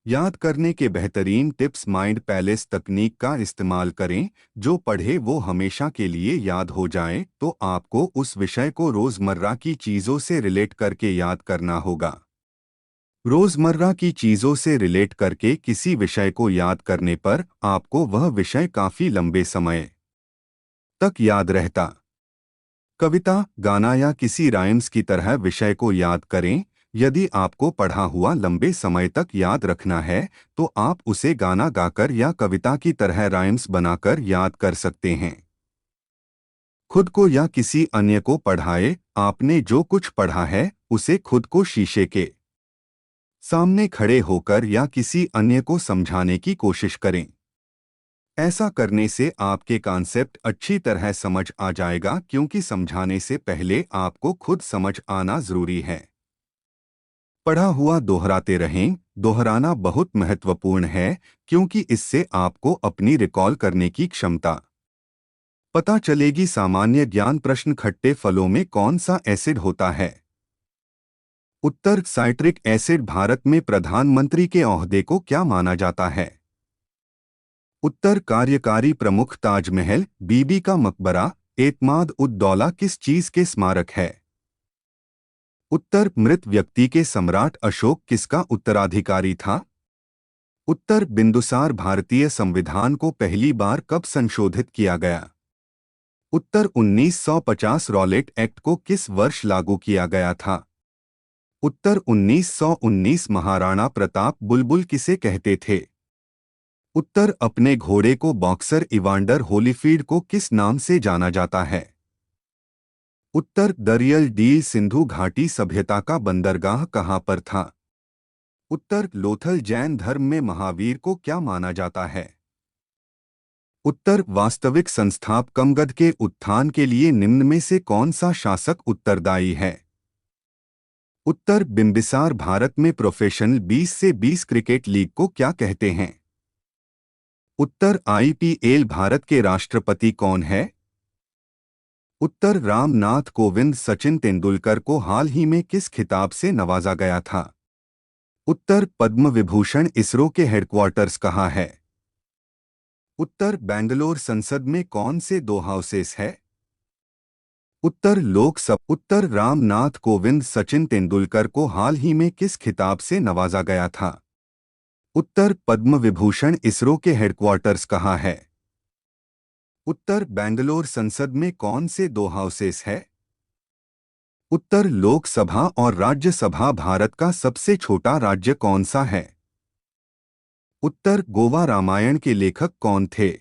याद करने के बेहतरीन टिप्स माइंड पैलेस तकनीक का इस्तेमाल करें। जो पढ़े वो हमेशा के लिए याद हो जाए, तो आपको उस विषय को रोजमर्रा की चीजों से रिलेट करके याद करना होगा। रोजमर्रा की चीजों से रिलेट करके किसी विषय को याद करने पर आपको वह विषय काफी लंबे समय तक याद रहता। कविता, गाना या किसी राइम्स की तरह विषय को याद करें। यदि आपको पढ़ा हुआ लंबे समय तक याद रखना है, तो आप उसे गाना गाकर या कविता की तरह राइम्स बनाकर याद कर सकते हैं। खुद को या किसी अन्य को पढ़ाए। आपने जो कुछ पढ़ा है उसे खुद को शीशे के सामने खड़े होकर या किसी अन्य को समझाने की कोशिश करें। ऐसा करने से आपके कॉन्सेप्ट अच्छी तरह समझ आ जाएगा, क्योंकि समझाने से पहले आपको खुद समझ आना जरूरी है। पढ़ा हुआ दोहराते रहें। दोहराना बहुत महत्वपूर्ण है, क्योंकि इससे आपको अपनी रिकॉल करने की क्षमता पता चलेगी। सामान्य ज्ञान प्रश्न, खट्टे फलों में कौन सा एसिड होता है? उत्तर साइट्रिक एसिड। भारत में प्रधानमंत्री के ओहदे को क्या माना जाता है? उत्तर कार्यकारी प्रमुख। ताजमहल, बीबी का मकबरा, एतमाद उद दौला किस चीज के स्मारक है? उत्तर मृत व्यक्ति के। सम्राट अशोक किसका उत्तराधिकारी था? उत्तर बिंदुसार। भारतीय संविधान को पहली बार कब संशोधित किया गया? उत्तर 1950। रॉलेट एक्ट को किस वर्ष लागू किया गया था? उत्तर 1919। महाराणा प्रताप बुलबुल किसे कहते थे? उत्तर अपने घोड़े को। बॉक्सर इवांडर होलीफील्ड को किस नाम से जाना जाता है? उत्तर दरियल डील। सिंधु घाटी सभ्यता का बंदरगाह कहाँ पर था? उत्तर लोथल। जैन धर्म में महावीर को क्या माना जाता है? उत्तर वास्तविक संस्थाप। कमगध के उत्थान के लिए निम्न में से कौन सा शासक उत्तरदायी है? उत्तर बिंबिसार। भारत में प्रोफेशनल 20 से 20 क्रिकेट लीग को क्या कहते हैं? उत्तर आईपीएल। भारत के राष्ट्रपति कौन है? उत्तर रामनाथ कोविंद। सचिन तेंदुलकर को हाल ही में किस खिताब से नवाजा गया था? उत्तर पद्म विभूषण। इसरो के हेडक्वार्टर्स कहाँ है? उत्तर बेंगलोर। संसद में कौन से दो हाउसेस है? उत्तर लोकसभा। उत्तर रामनाथ कोविंद। सचिन तेंदुलकर को हाल ही में किस खिताब से नवाजा गया था? उत्तर पद्म विभूषण। इसरो के हेडक्वार्टर्स कहाँ है? उत्तर बेंगलोर। संसद में कौन से दो हाउसेस है? उत्तर लोकसभा और राज्यसभा। भारत का सबसे छोटा राज्य कौन सा है? उत्तर गोवा। रामायण के लेखक कौन थे?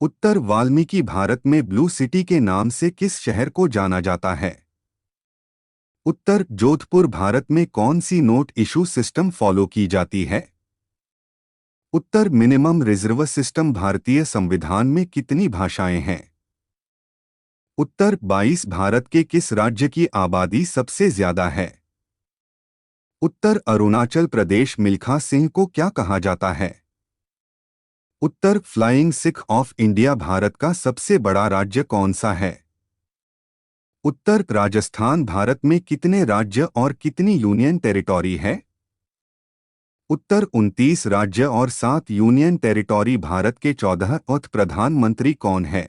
उत्तर वाल्मीकि। भारत में ब्लू सिटी के नाम से किस शहर को जाना जाता है? उत्तर जोधपुर। भारत में कौन सी नोट इशू सिस्टम फॉलो की जाती है? उत्तर मिनिमम रिजर्व सिस्टम। भारतीय संविधान में कितनी भाषाएं हैं? उत्तर 22। भारत के किस राज्य की आबादी सबसे ज्यादा है? उत्तर अरुणाचल प्रदेश। मिल्खा सिंह को क्या कहा जाता है? उत्तर फ्लाइंग सिख ऑफ इंडिया। भारत का सबसे बड़ा राज्य कौन सा है? उत्तर राजस्थान। भारत में कितने राज्य और कितनी यूनियन टेरिटोरी है? उत्तर 29 राज्य और 7 यूनियन टेरिटोरी। भारत के 14वें प्रधानमंत्री कौन है?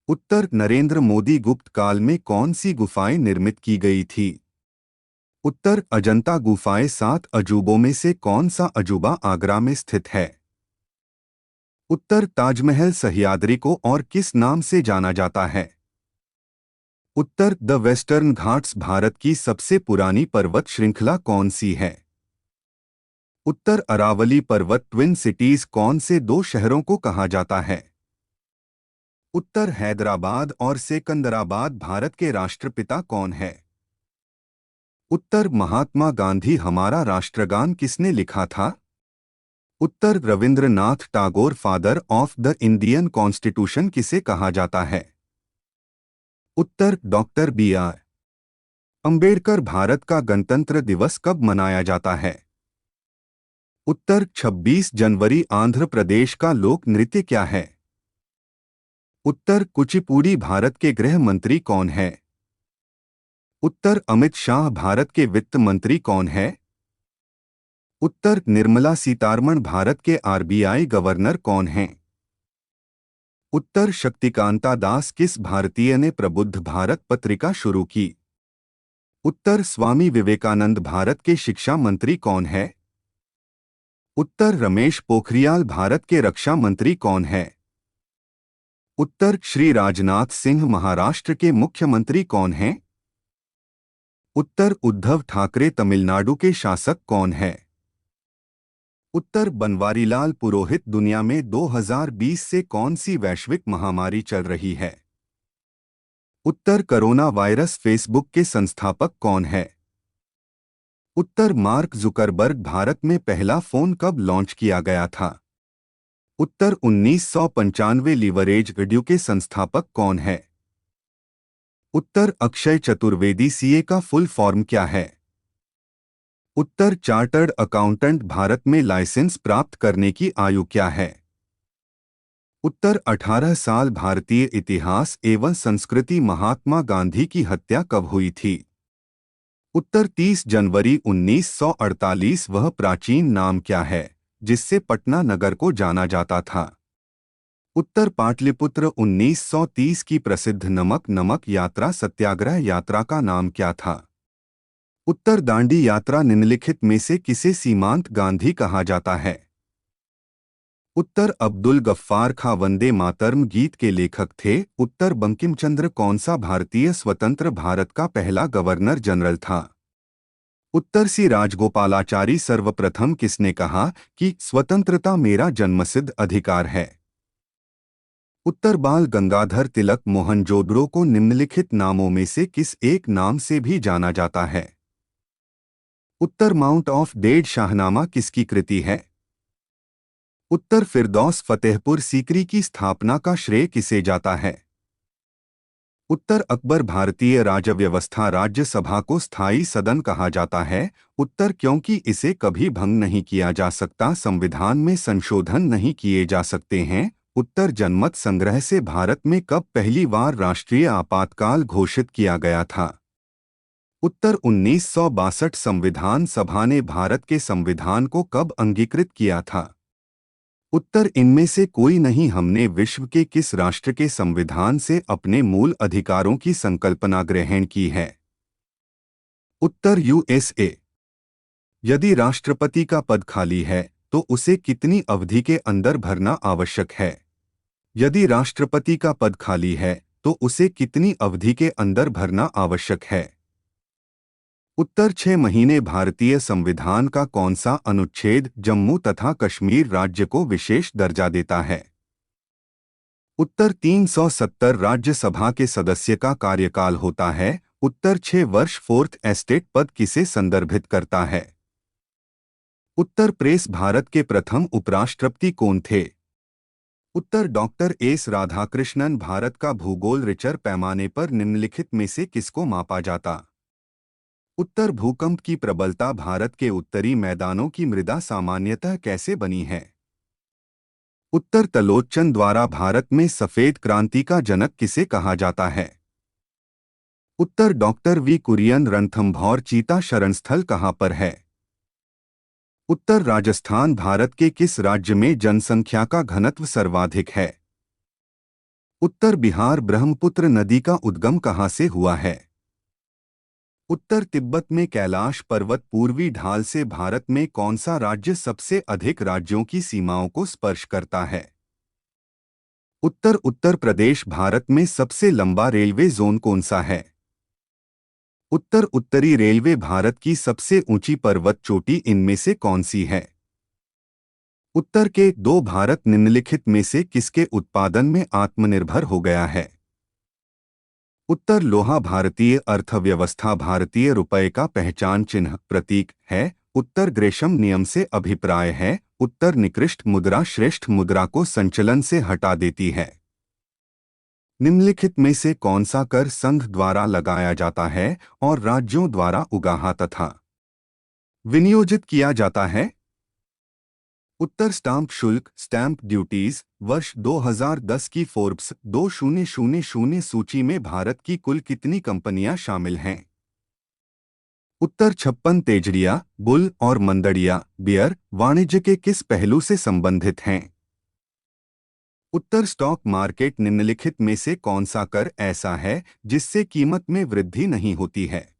उत्तर नरेंद्र मोदी। गुप्त काल में कौन सी गुफाएं निर्मित की गई थी? उत्तर अजंता गुफाएं। 7 अजूबों में से कौन सा अजूबा आगरा में स्थित है? उत्तर ताजमहल। सह्याद्री को और किस नाम से जाना जाता है? उत्तर द वेस्टर्न घाट्स। भारत की सबसे पुरानी पर्वत श्रृंखला कौन सी है? उत्तर अरावली पर्वत। ट्विन सिटीज कौन से दो शहरों को कहा जाता है? उत्तर हैदराबाद और सिकंदराबाद। भारत के राष्ट्रपिता कौन है? उत्तर महात्मा गांधी। हमारा राष्ट्रगान किसने लिखा था? उत्तर Rabindranath Tagore. Father of the Indian constitution किसे कहा जाता है? उत्तर डॉक्टर बी.आर. अंबेडकर। भारत का गणतंत्र दिवस कब मनाया जाता है? उत्तर 26 जनवरी। आंध्र प्रदेश का लोक नृत्य क्या है? उत्तर कुचिपुड़ी। भारत के गृह मंत्री कौन है? उत्तर अमित शाह। भारत के वित्त मंत्री कौन है? उत्तर निर्मला सीतारमण। भारत के आरबीआई गवर्नर कौन हैं? उत्तर शक्तिकांता दास। किस भारतीय ने प्रबुद्ध भारत पत्रिका शुरू की? उत्तर स्वामी विवेकानंद। भारत के शिक्षा मंत्री कौन है? उत्तर रमेश पोखरियाल। भारत के रक्षा मंत्री कौन है? उत्तर श्री राजनाथ सिंह। महाराष्ट्र के मुख्यमंत्री कौन हैं? उत्तर उद्धव ठाकरे। तमिलनाडु के शासक कौन है? उत्तर बनवारीलाल पुरोहित। दुनिया में 2020 से कौन सी वैश्विक महामारी चल रही है? उत्तर कोरोना वायरस। फेसबुक के संस्थापक कौन है? उत्तर मार्क जुकरबर्ग। भारत में पहला फोन कब लॉन्च किया गया था? उत्तर 1995। लीवरेज वीडियो के संस्थापक कौन है? उत्तर अक्षय चतुर्वेदी। सीए का फुल फॉर्म क्या है? उत्तर चार्टर्ड अकाउंटेंट। भारत में लाइसेंस प्राप्त करने की आयु क्या है? उत्तर 18 साल। भारतीय इतिहास एवं संस्कृति। महात्मा गांधी की हत्या कब हुई थी? उत्तर 30 जनवरी 1948। वह प्राचीन नाम क्या है जिससे पटना नगर को जाना जाता था? उत्तर पाटलिपुत्र। 1930 की प्रसिद्ध नमक नमक यात्रा सत्याग्रह यात्रा का नाम क्या था? उत्तर दांडी यात्रा। निम्नलिखित में से किसे सीमांत गांधी कहा जाता है? उत्तर अब्दुल गफ्फार खां। वंदे मातरम गीत के लेखक थे? उत्तर बंकिम चंद्र। कौन सा भारतीय स्वतंत्र भारत का पहला गवर्नर जनरल था? उत्तर सी राजगोपालाचारी। सर्वप्रथम किसने कहा कि स्वतंत्रता मेरा जन्मसिद्ध अधिकार है? उत्तर बाल गंगाधर तिलक। मोहनजोदड़ो को निम्नलिखित नामों में से किस एक नाम से भी जाना जाता है? उत्तर माउंट ऑफ डेड शाहनामा किसकी कृति है? उत्तर फिरदौस फतेहपुर सीकरी की स्थापना का श्रेय किसे जाता है? उत्तर अकबर। भारतीय राजव्यवस्था राज्यसभा को स्थायी सदन कहा जाता है? उत्तर क्योंकि इसे कभी भंग नहीं किया जा सकता। संविधान में संशोधन नहीं किए जा सकते हैं। उत्तर जनमत संग्रह से भारत में कब पहली बार राष्ट्रीय आपातकाल घोषित किया गया था? उत्तर 1962। संविधान सभा ने भारत के संविधान को कब अंगीकृत किया था? उत्तर इनमें से कोई नहीं। हमने विश्व के किस राष्ट्र के संविधान से अपने मूल अधिकारों की संकल्पना ग्रहण की है? उत्तर यूएसए। यदि राष्ट्रपति का पद खाली है तो उसे कितनी अवधि के अंदर भरना आवश्यक है? यदि राष्ट्रपति का पद खाली है तो उसे कितनी अवधि के अंदर भरना आवश्यक है? उत्तर 6 महीने। भारतीय संविधान का कौन सा अनुच्छेद जम्मू तथा कश्मीर राज्य को विशेष दर्जा देता है? उत्तर 370। राज्यसभा के सदस्य का कार्यकाल होता है? उत्तर 6 वर्ष। फोर्थ एस्टेट पद किसे संदर्भित करता है? उत्तर प्रेस। भारत के प्रथम उपराष्ट्रपति कौन थे? उत्तर डॉक्टर एस राधाकृष्णन। भारत का भूगोल रिचर पैमाने पर निम्नलिखित में से किसको मापा जाता? उत्तर भूकंप की प्रबलता। भारत के उत्तरी मैदानों की मृदा सामान्यतः कैसे बनी है? उत्तर तलोच्चन द्वारा। भारत में सफेद क्रांति का जनक किसे कहा जाता है? उत्तर डॉक्टर वी कुरियन। रणथंभौर चीता शरणस्थल कहाँ पर है? उत्तर राजस्थान। भारत के किस राज्य में जनसंख्या का घनत्व सर्वाधिक है? उत्तर बिहार। ब्रह्मपुत्र नदी का उद्गम कहाँ से हुआ है? उत्तर तिब्बत में कैलाश पर्वत। पूर्वी ढाल से भारत में कौन सा राज्य सबसे अधिक राज्यों की सीमाओं को स्पर्श करता है? उत्तर उत्तर प्रदेश। भारत में सबसे लंबा रेलवे जोन कौन सा है? उत्तर उत्तरी रेलवे। भारत की सबसे ऊंची पर्वत चोटी इनमें से कौन सी है? उत्तर के दो। भारत निम्नलिखित में से किसके उत्पादन में आत्मनिर्भर हो गया है? उत्तर लोहा। भारतीय अर्थव्यवस्था भारतीय रुपये का पहचान चिन्ह प्रतीक है? उत्तर ग्रेशम नियम से अभिप्राय है? उत्तर निकृष्ट मुद्रा श्रेष्ठ मुद्रा को संचलन से हटा देती है? निम्नलिखित में से कौन सा कर संघ द्वारा लगाया जाता है और राज्यों द्वारा उगाहा तथा विनियोजित किया जाता है? उत्तर स्टाम्प शुल्क स्टैम्प ड्यूटीज। वर्ष 2010 की फोर्ब्स 2000 सूची में भारत की कुल कितनी कंपनियां शामिल हैं? उत्तर 56 तेजड़िया, बुल और मंदड़िया बियर वाणिज्य के किस पहलू से संबंधित हैं? उत्तर स्टॉक मार्केट निम्नलिखित में से कौन सा कर ऐसा है जिससे कीमत में वृद्धि नहीं होती है?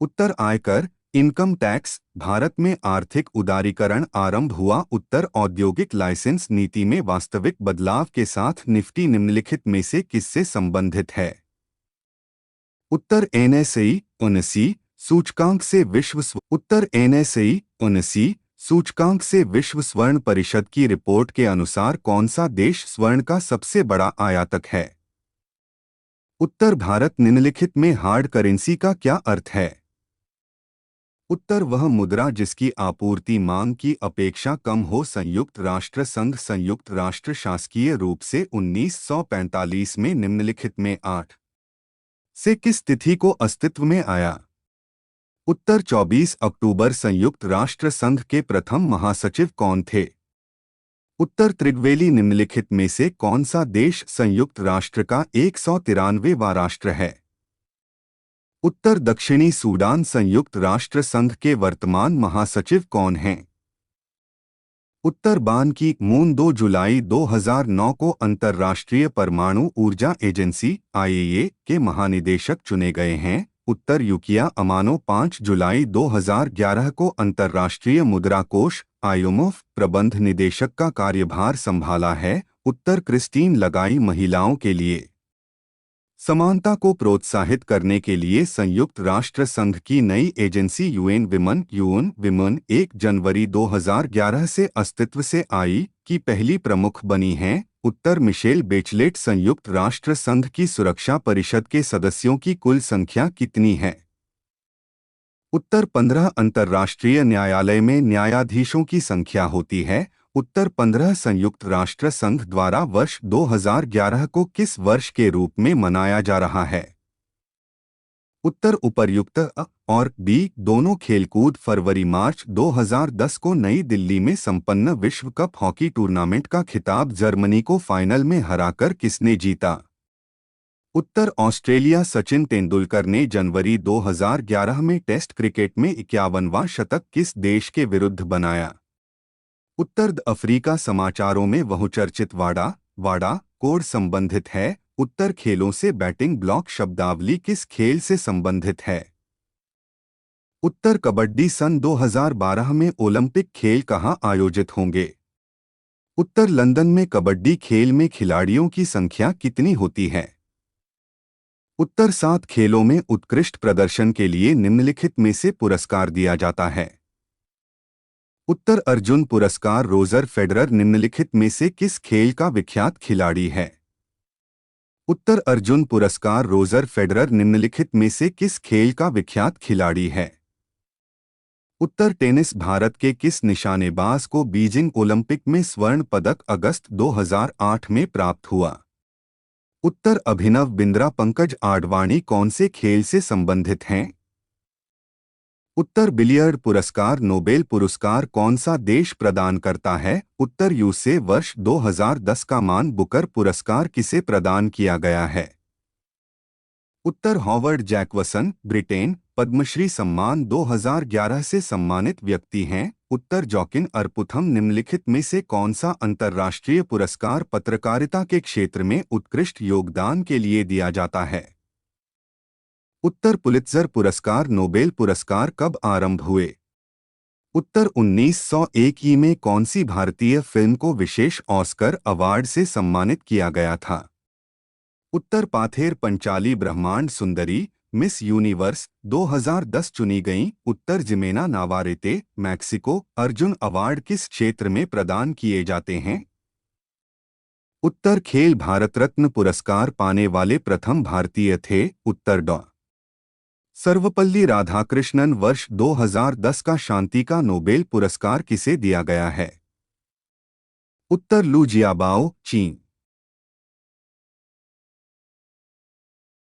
उत्तर आयकर, इनकम टैक्स, भारत में आर्थिक उदारीकरण आरंभ हुआ। उत्तर औद्योगिक लाइसेंस नीति में वास्तविक बदलाव के साथ निफ्टी निम्नलिखित में से किससे संबंधित है? उत्तर एनएसई 79 सूचकांक से उत्तर एनएसई 79 सूचकांक से विश्व स्वर्ण परिषद की रिपोर्ट के अनुसार कौन सा देश स्वर्ण का सबसे बड़ा आयातक है? उत्तर भारत निम्नलिखित में हार्ड करेंसी का क्या अर्थ है? उत्तर वह मुद्रा जिसकी आपूर्ति मांग की अपेक्षा कम हो। संयुक्त राष्ट्र संघ संयुक्त राष्ट्र शासकीय रूप से 1945 में निम्नलिखित में 8 से किस तिथि को अस्तित्व में आया? उत्तर 24 अक्टूबर। संयुक्त राष्ट्र संघ के प्रथम महासचिव कौन थे? उत्तर त्रिगवेली निम्नलिखित में से कौन सा देश संयुक्त राष्ट्र का 193वां राष्ट्र है? उत्तर दक्षिणी सूडान। संयुक्त राष्ट्र संघ के वर्तमान महासचिव कौन हैं? उत्तर बान की मून 2 जुलाई 2009 को अंतर्राष्ट्रीय परमाणु ऊर्जा एजेंसी आईएईए के महानिदेशक चुने गए हैं। उत्तर युकिया अमानो 5 जुलाई 2011 को अंतर्राष्ट्रीय मुद्रा कोष आईएमएफ प्रबंध निदेशक का कार्यभार संभाला है। उत्तर क्रिस्टीन लगाई महिलाओं के लिए समानता को प्रोत्साहित करने के लिए संयुक्त राष्ट्र संघ की नई एजेंसी यूएन विमन 1 जनवरी 2011 से अस्तित्व से आई की पहली प्रमुख बनी हैं। उत्तर मिशेल बेचलेट। संयुक्त राष्ट्र संघ की सुरक्षा परिषद के सदस्यों की कुल संख्या कितनी है? उत्तर 15 अंतर्राष्ट्रीय न्यायालय में न्यायाधीशों की संख्या होती है। उत्तर 15 संयुक्त राष्ट्र संघ द्वारा वर्ष 2011 को किस वर्ष के रूप में मनाया जा रहा है? उत्तर उपर्युक्त अ और बी दोनों खेलकूद फरवरी-मार्च 2010 को नई दिल्ली में संपन्न विश्व कप हॉकी टूर्नामेंट का खिताब जर्मनी को फाइनल में हराकर किसने जीता? उत्तर ऑस्ट्रेलिया। सचिन तेंदुलकर ने जनवरी 2011 में टेस्ट क्रिकेट में 51वां शतक किस देश के विरुद्ध बनाया? उत्तर अफ्रीका। समाचारों में बहुचर्चित वाडा कोड संबंधित है। उत्तर खेलों से बैटिंग ब्लॉक शब्दावली किस खेल से संबंधित है? उत्तर कबड्डी। सन 2012 में ओलंपिक खेल कहाँ आयोजित होंगे? उत्तर लंदन में। कबड्डी खेल में खिलाड़ियों की संख्या कितनी होती है? उत्तर 7 खेलों में उत्कृष्ट प्रदर्शन के लिए निम्नलिखित में से पुरस्कार दिया जाता है? उत्तर अर्जुन पुरस्कार। रोजर फेडरर निम्नलिखित में से किस खेल का विख्यात खिलाड़ी है? उत्तर अर्जुन पुरस्कार। रोजर फेडरर निम्नलिखित में से किस खेल का विख्यात खिलाड़ी है? उत्तर टेनिस। भारत के किस निशानेबाज को बीजिंग ओलंपिक में स्वर्ण पदक अगस्त 2008 में प्राप्त हुआ? उत्तर अभिनव बिंद्रा। पंकज आडवाणी कौन से खेल से संबंधित हैं? उत्तर बिलियर्ड पुरस्कार। नोबेल पुरस्कार कौन सा देश प्रदान करता है? उत्तर यूएसए। वर्ष 2010 का मान बुकर पुरस्कार किसे प्रदान किया गया है? उत्तर हॉवर्ड जैकवसन ब्रिटेन। पद्मश्री सम्मान 2011 से सम्मानित व्यक्ति हैं। उत्तर जॉकिन अरपुथम निम्नलिखित में से कौन सा अंतर्राष्ट्रीय पुरस्कार पत्रकारिता के क्षेत्र में उत्कृष्ट योगदान के लिए दिया जाता है? उत्तर पुलित्जर पुरस्कार। नोबेल पुरस्कार कब आरंभ हुए? उत्तर 1901 में। कौन सी भारतीय फिल्म को विशेष ऑस्कर अवार्ड से सम्मानित किया गया था? उत्तर पाथेर पंचाली ब्रह्मांड सुंदरी मिस यूनिवर्स 2010 चुनी गईं। उत्तर जिमेना नावारेते मैक्सिको। अर्जुन अवार्ड किस क्षेत्र में प्रदान किए जाते हैं? उत्तर खेल। भारत रत्न पुरस्कार पाने वाले प्रथम भारतीय थे? उत्तर डॉ सर्वपल्ली राधाकृष्णन। वर्ष 2010 का शांति का नोबेल पुरस्कार किसे दिया गया है? उत्तर लू जियाबाओ चीन।